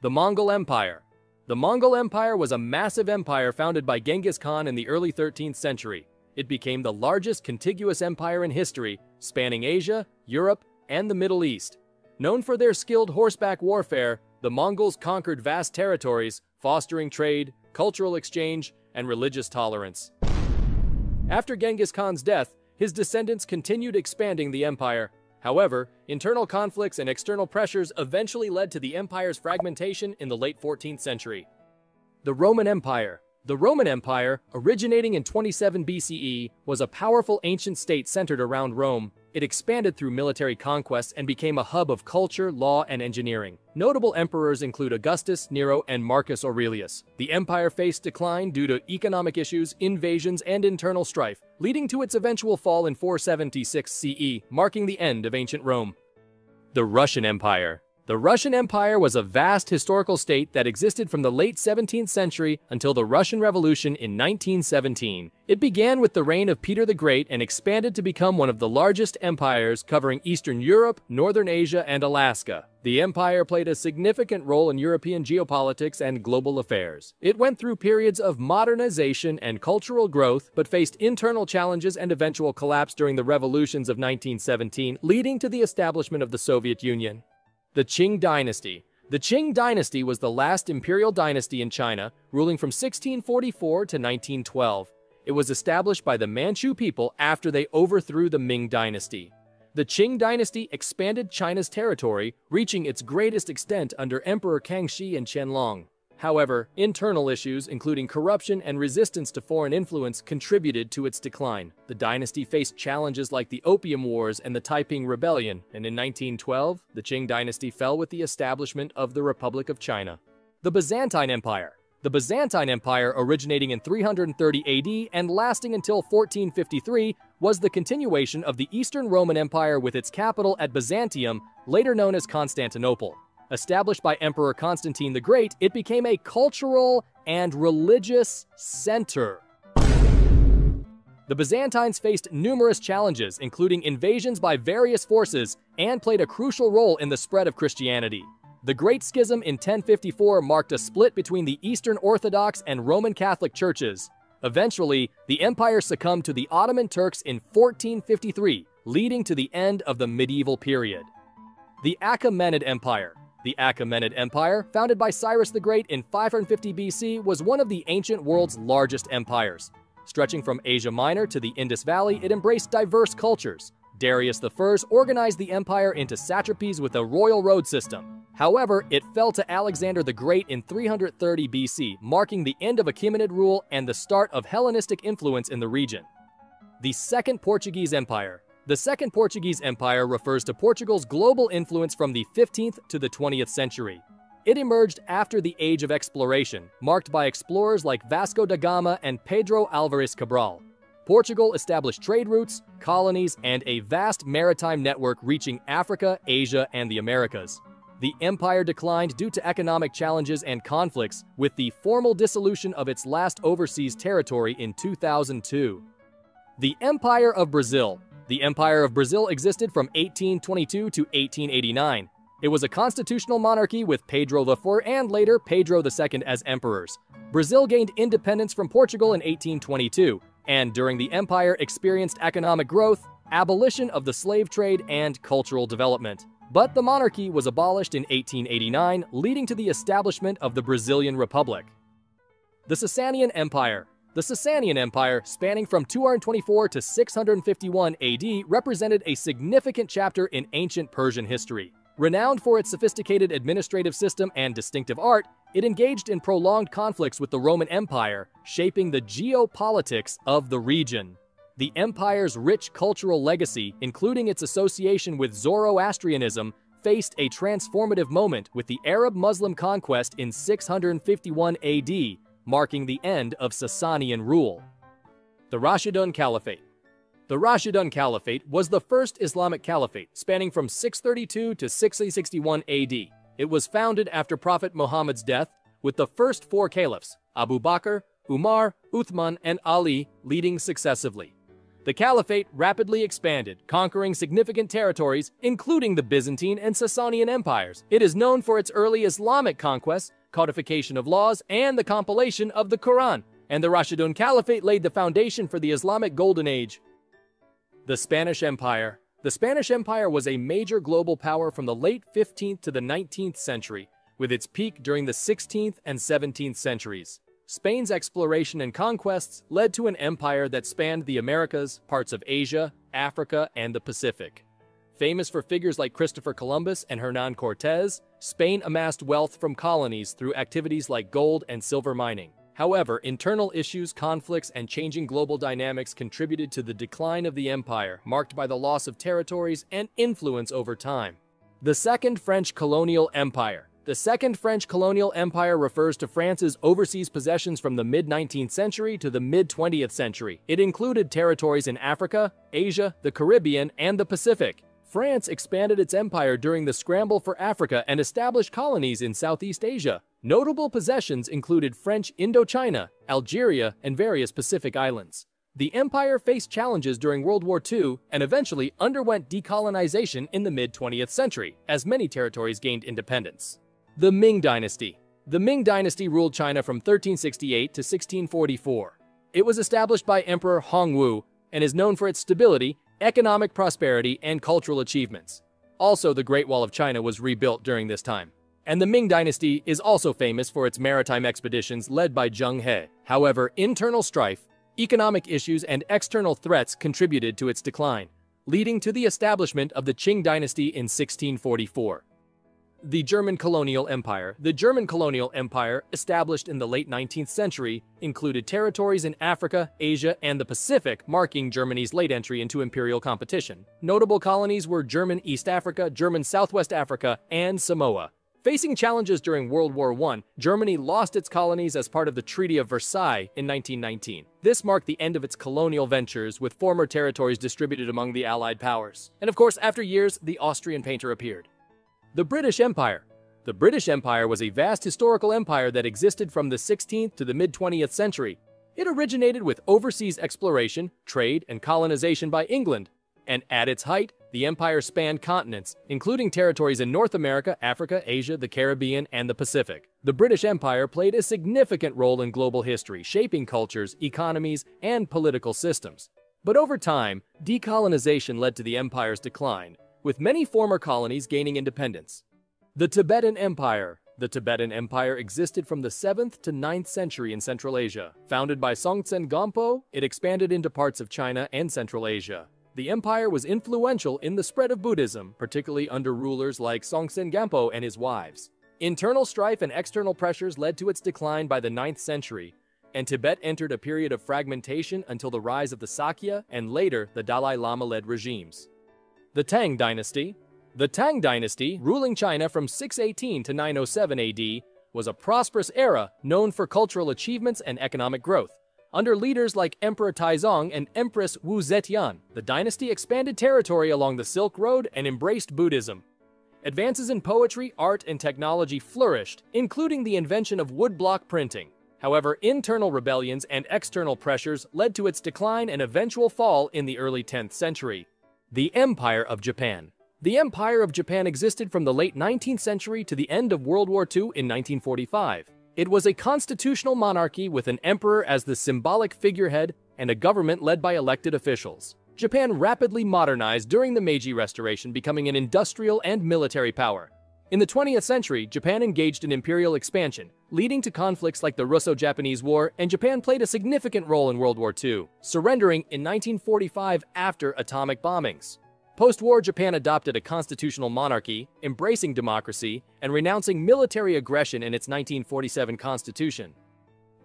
The Mongol Empire. The Mongol Empire was a massive empire founded by Genghis Khan in the early 13th century. It became the largest contiguous empire in history, spanning Asia, Europe, and the Middle East. Known for their skilled horseback warfare, the Mongols conquered vast territories, fostering trade, cultural exchange, and religious tolerance. After Genghis Khan's death, his descendants continued expanding the empire. However, internal conflicts and external pressures eventually led to the empire's fragmentation in the late 14th century. The Roman Empire. The Roman Empire, originating in 27 BCE, was a powerful ancient state centered around Rome. It expanded through military conquests and became a hub of culture, law, and engineering. Notable emperors include Augustus, Nero, and Marcus Aurelius. The empire faced decline due to economic issues, invasions, and internal strife, leading to its eventual fall in 476 CE, marking the end of ancient Rome. The Russian Empire. The Russian Empire was a vast historical state that existed from the late 17th century until the Russian Revolution in 1917. It began with the reign of Peter the Great and expanded to become one of the largest empires, covering Eastern Europe, Northern Asia, and Alaska. The empire played a significant role in European geopolitics and global affairs. It went through periods of modernization and cultural growth, but faced internal challenges and eventual collapse during the revolutions of 1917, leading to the establishment of the Soviet Union. The Qing Dynasty. The Qing Dynasty was the last imperial dynasty in China, ruling from 1644 to 1912. It was established by the Manchu people after they overthrew the Ming Dynasty. The Qing Dynasty expanded China's territory, reaching its greatest extent under Emperor Kangxi and Qianlong. However, internal issues, including corruption and resistance to foreign influence, contributed to its decline. The dynasty faced challenges like the Opium Wars and the Taiping Rebellion, and in 1912, the Qing Dynasty fell with the establishment of the Republic of China. The Byzantine Empire. The Byzantine Empire, originating in 330 AD and lasting until 1453, was the continuation of the Eastern Roman Empire with its capital at Byzantium, later known as Constantinople. Established by Emperor Constantine the Great, it became a cultural and religious center. The Byzantines faced numerous challenges, including invasions by various forces, and played a crucial role in the spread of Christianity. The Great Schism in 1054 marked a split between the Eastern Orthodox and Roman Catholic churches. Eventually, the empire succumbed to the Ottoman Turks in 1453, leading to the end of the medieval period. The Achaemenid Empire. The Achaemenid Empire, founded by Cyrus the Great in 550 BC, was one of the ancient world's largest empires. Stretching from Asia Minor to the Indus Valley, it embraced diverse cultures. Darius I organized the empire into satrapies with a royal road system. However, it fell to Alexander the Great in 330 BC, marking the end of Achaemenid rule and the start of Hellenistic influence in the region. The Second Portuguese Empire. The Second Portuguese Empire refers to Portugal's global influence from the 15th to the 20th century. It emerged after the Age of Exploration, marked by explorers like Vasco da Gama and Pedro Álvares Cabral. Portugal established trade routes, colonies, and a vast maritime network reaching Africa, Asia, and the Americas. The empire declined due to economic challenges and conflicts, with the formal dissolution of its last overseas territory in 2002. The Empire of Brazil. The Empire of Brazil existed from 1822 to 1889. It was a constitutional monarchy with Pedro IV and later Pedro II as emperors. Brazil gained independence from Portugal in 1822, and during the empire experienced economic growth, abolition of the slave trade, and cultural development. But the monarchy was abolished in 1889, leading to the establishment of the Brazilian Republic. The Sasanian Empire. The Sasanian Empire, spanning from 224 to 651 AD, represented a significant chapter in ancient Persian history. Renowned for its sophisticated administrative system and distinctive art, it engaged in prolonged conflicts with the Roman Empire, shaping the geopolitics of the region. The empire's rich cultural legacy, including its association with Zoroastrianism, faced a transformative moment with the Arab-Muslim conquest in 651 AD, marking the end of Sasanian rule. The Rashidun Caliphate. The Rashidun Caliphate was the first Islamic caliphate, spanning from 632 to 661 AD. It was founded after Prophet Muhammad's death, with the first four caliphs, Abu Bakr, Umar, Uthman, and Ali, leading successively. The Caliphate rapidly expanded, conquering significant territories, including the Byzantine and Sasanian empires. It is known for its early Islamic conquests, codification of laws, and the compilation of the Quran, and the Rashidun Caliphate laid the foundation for the Islamic Golden Age. The Spanish Empire. The Spanish Empire was a major global power from the late 15th to the 19th century, with its peak during the 16th and 17th centuries. Spain's exploration and conquests led to an empire that spanned the Americas, parts of Asia, Africa, and the Pacific. Famous for figures like Christopher Columbus and Hernán Cortés, Spain amassed wealth from colonies through activities like gold and silver mining. However, internal issues, conflicts, and changing global dynamics contributed to the decline of the empire, marked by the loss of territories and influence over time. The Second French Colonial Empire. The Second French Colonial Empire refers to France's overseas possessions from the mid-19th century to the mid-20th century. It included territories in Africa, Asia, the Caribbean, and the Pacific. France expanded its empire during the scramble for Africa and established colonies in Southeast Asia. Notable possessions included French Indochina, Algeria, and various Pacific islands. The empire faced challenges during World War II and eventually underwent decolonization in the mid-20th century, as many territories gained independence. The Ming Dynasty. The Ming Dynasty ruled China from 1368 to 1644. It was established by Emperor Hongwu and is known for its stability, economic prosperity, and cultural achievements. Also, the Great Wall of China was rebuilt during this time. And the Ming Dynasty is also famous for its maritime expeditions led by Zheng He. However, internal strife, economic issues, and external threats contributed to its decline, leading to the establishment of the Qing Dynasty in 1644. The German Colonial Empire. The German Colonial Empire, established in the late 19th century, included territories in Africa, Asia, and the Pacific, marking Germany's late entry into imperial competition. Notable colonies were German East Africa, German Southwest Africa, and Samoa. Facing challenges during World War I, Germany lost its colonies as part of the Treaty of Versailles in 1919. This marked the end of its colonial ventures, with former territories distributed among the Allied powers. And of course, after years, the Austrian painter appeared. The British Empire. The British Empire was a vast historical empire that existed from the 16th to the mid-20th century. It originated with overseas exploration, trade, and colonization by England. And at its height, the empire spanned continents, including territories in North America, Africa, Asia, the Caribbean, and the Pacific. The British Empire played a significant role in global history, shaping cultures, economies, and political systems. But over time, decolonization led to the empire's decline, with many former colonies gaining independence. The Tibetan Empire. The Tibetan Empire existed from the 7th to 9th century in Central Asia. Founded by Songtsen Gampo, it expanded into parts of China and Central Asia. The empire was influential in the spread of Buddhism, particularly under rulers like Songtsen Gampo and his wives. Internal strife and external pressures led to its decline by the 9th century, and Tibet entered a period of fragmentation until the rise of the Sakya and later the Dalai Lama-led regimes. The Tang Dynasty. The Tang Dynasty, ruling China from 618 to 907 AD, was a prosperous era known for cultural achievements and economic growth. Under leaders like Emperor Taizong and Empress Wu Zetian, the dynasty expanded territory along the Silk Road and embraced Buddhism. Advances in poetry, art, and technology flourished, including the invention of woodblock printing. However, internal rebellions and external pressures led to its decline and eventual fall in the early 10th century. The Empire of Japan. The Empire of Japan existed from the late 19th century to the end of World War II in 1945. It was a constitutional monarchy with an emperor as the symbolic figurehead and a government led by elected officials. Japan rapidly modernized during the Meiji Restoration, becoming an industrial and military power. In the 20th century, Japan engaged in imperial expansion, leading to conflicts like the Russo-Japanese War, and Japan played a significant role in World War II, surrendering in 1945 after atomic bombings. Post-war, Japan adopted a constitutional monarchy, embracing democracy, and renouncing military aggression in its 1947 constitution.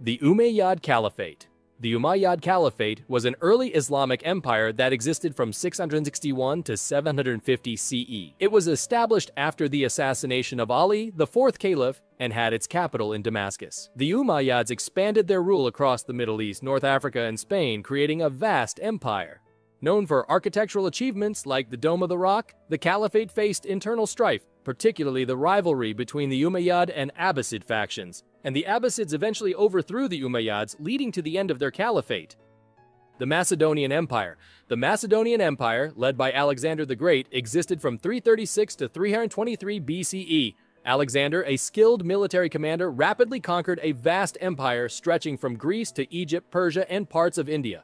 The Ummayad Caliphate. The Ummayyad Caliphate was an early Islamic empire that existed from 661 to 750 CE. It was established after the assassination of Ali, the fourth caliph, and had its capital in Damascus. The Umayyads expanded their rule across the Middle East, North Africa, and Spain, creating a vast empire. Known for architectural achievements like the Dome of the Rock, the Caliphate faced internal strife, particularly the rivalry between the Umayyad and Abbasid factions, and the Abbasids eventually overthrew the Umayyads, leading to the end of their caliphate. The Macedonian Empire. The Macedonian Empire, led by Alexander the Great, existed from 336 to 323 BCE. Alexander, a skilled military commander, rapidly conquered a vast empire stretching from Greece to Egypt, Persia, and parts of India.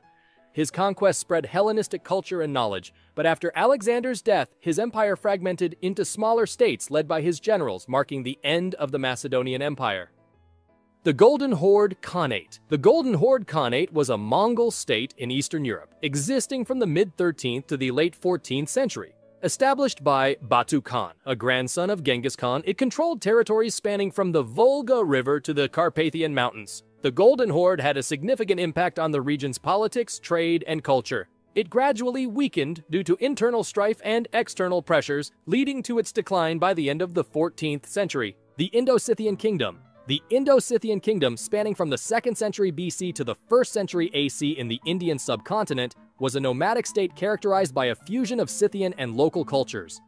His conquest spread Hellenistic culture and knowledge, but after Alexander's death, his empire fragmented into smaller states led by his generals, marking the end of the Macedonian Empire. The Golden Horde Khanate. The Golden Horde Khanate was a Mongol state in Eastern Europe, existing from the mid-13th to the late 14th century. Established by Batu Khan, a grandson of Genghis Khan, it controlled territories spanning from the Volga River to the Carpathian Mountains. The Golden Horde had a significant impact on the region's politics, trade, and culture. It gradually weakened due to internal strife and external pressures, leading to its decline by the end of the 14th century. The Indo-Scythian Kingdom. The Indo-Scythian Kingdom, spanning from the 2nd century BC to the 1st century AC in the Indian subcontinent, was a nomadic state characterized by a fusion of Scythian and local cultures.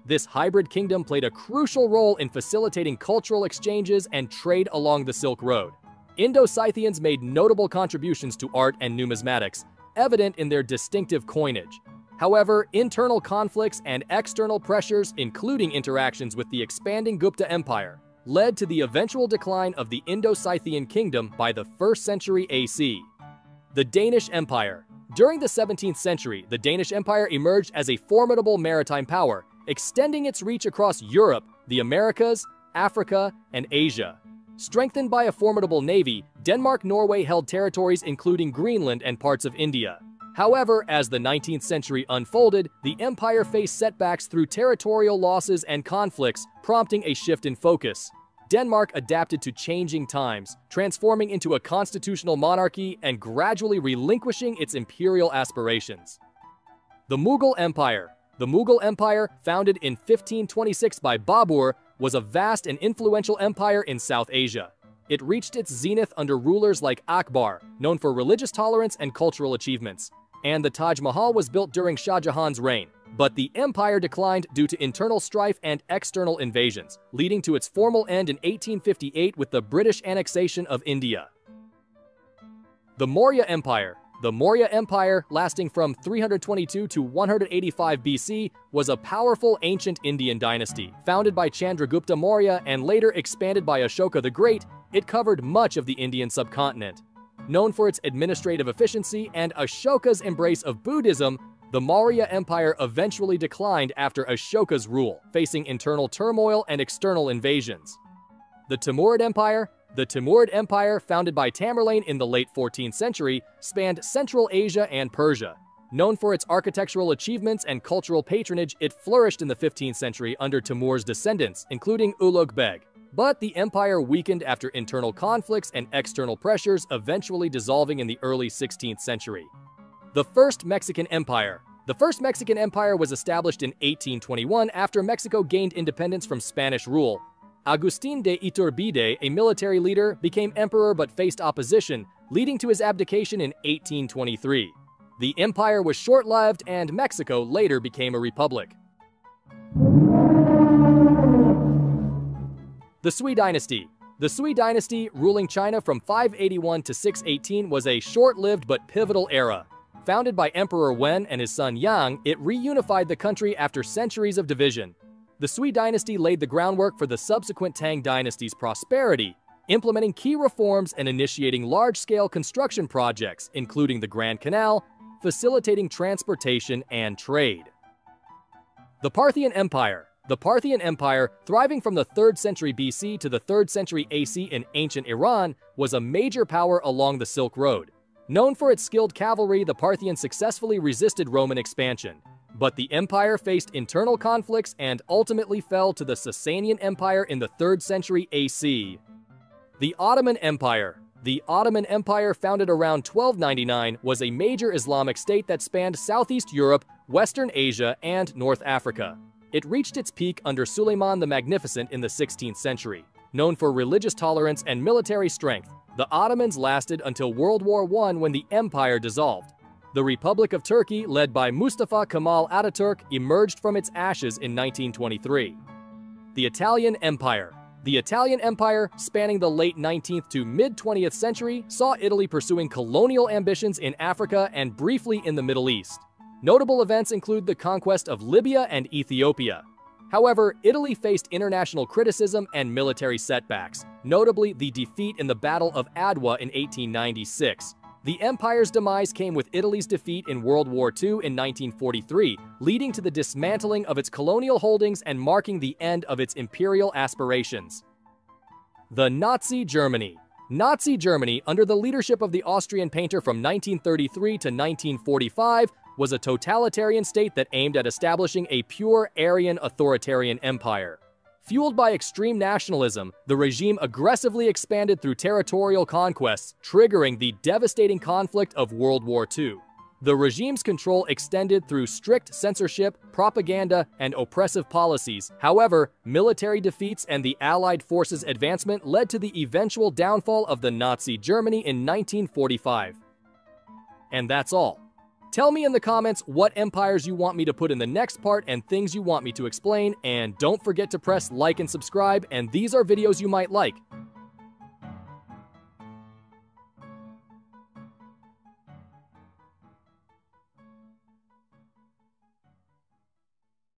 This hybrid kingdom played a crucial role in facilitating cultural exchanges and trade along the Silk Road. Indo-Scythians made notable contributions to art and numismatics, evident in their distinctive coinage. However, internal conflicts and external pressures, including interactions with the expanding Gupta Empire, led to the eventual decline of the Indo-Scythian Kingdom by the 1st century AC. The Danish Empire. During the 17th century, the Danish Empire emerged as a formidable maritime power, extending its reach across Europe, the Americas, Africa, and Asia. Strengthened by a formidable navy, Denmark-Norway held territories including Greenland and parts of India. However, as the 19th century unfolded, the empire faced setbacks through territorial losses and conflicts, prompting a shift in focus. Denmark adapted to changing times, transforming into a constitutional monarchy and gradually relinquishing its imperial aspirations. The Mughal Empire. The Mughal Empire, founded in 1526 by Babur, was a vast and influential empire in South Asia. It reached its zenith under rulers like Akbar, known for religious tolerance and cultural achievements. And the Taj Mahal was built during Shah Jahan's reign. But the empire declined due to internal strife and external invasions, leading to its formal end in 1858 with the British annexation of India. The Maurya Empire. The Maurya Empire, lasting from 322 to 185 BC, was a powerful ancient Indian dynasty. Founded by Chandragupta Maurya and later expanded by Ashoka the Great, it covered much of the Indian subcontinent. Known for its administrative efficiency and Ashoka's embrace of Buddhism, the Maurya Empire eventually declined after Ashoka's rule, facing internal turmoil and external invasions. The Timurid Empire. The Timurid Empire, founded by Tamerlane in the late 14th century, spanned Central Asia and Persia. Known for its architectural achievements and cultural patronage, it flourished in the 15th century under Timur's descendants, including Ulugh Beg. But the empire weakened after internal conflicts and external pressures, eventually dissolving in the early 16th century. The First Mexican Empire. The First Mexican Empire was established in 1821 after Mexico gained independence from Spanish rule. Agustín de Iturbide, a military leader, became emperor but faced opposition, leading to his abdication in 1823. The empire was short-lived and Mexico later became a republic. The Sui Dynasty. The Sui Dynasty, ruling China from 581 to 618, was a short-lived but pivotal era. Founded by Emperor Wen and his son Yang, it reunified the country after centuries of division. The Sui Dynasty laid the groundwork for the subsequent Tang Dynasty's prosperity, implementing key reforms and initiating large-scale construction projects, including the Grand Canal, facilitating transportation and trade. The Parthian Empire. The Parthian Empire, thriving from the 3rd century BC to the 3rd century AC in ancient Iran, was a major power along the Silk Road. Known for its skilled cavalry, the Parthians successfully resisted Roman expansion. But the empire faced internal conflicts and ultimately fell to the Sasanian Empire in the 3rd century AC. The Ottoman Empire. The Ottoman Empire, founded around 1299, was a major Islamic state that spanned Southeast Europe, Western Asia, and North Africa. It reached its peak under Suleiman the Magnificent in the 16th century. Known for religious tolerance and military strength, the Ottomans lasted until World War I when the empire dissolved. The Republic of Turkey, led by Mustafa Kemal Ataturk, emerged from its ashes in 1923. The Italian Empire. The Italian Empire, spanning the late 19th to mid-20th century, saw Italy pursuing colonial ambitions in Africa and briefly in the Middle East. Notable events include the conquest of Libya and Ethiopia. However, Italy faced international criticism and military setbacks, notably the defeat in the Battle of Adwa in 1896. The empire's demise came with Italy's defeat in World War II in 1943, leading to the dismantling of its colonial holdings and marking the end of its imperial aspirations. The Nazi Germany. Nazi Germany, under the leadership of the Austrian painter from 1933 to 1945, was a totalitarian state that aimed at establishing a pure Aryan authoritarian empire. Fueled by extreme nationalism, the regime aggressively expanded through territorial conquests, triggering the devastating conflict of World War II. The regime's control extended through strict censorship, propaganda, and oppressive policies. However, military defeats and the Allied forces' advancement led to the eventual downfall of the Nazi Germany in 1945. And that's all. Tell me in the comments what empires you want me to put in the next part and things you want me to explain, and don't forget to press like and subscribe, and these are videos you might like.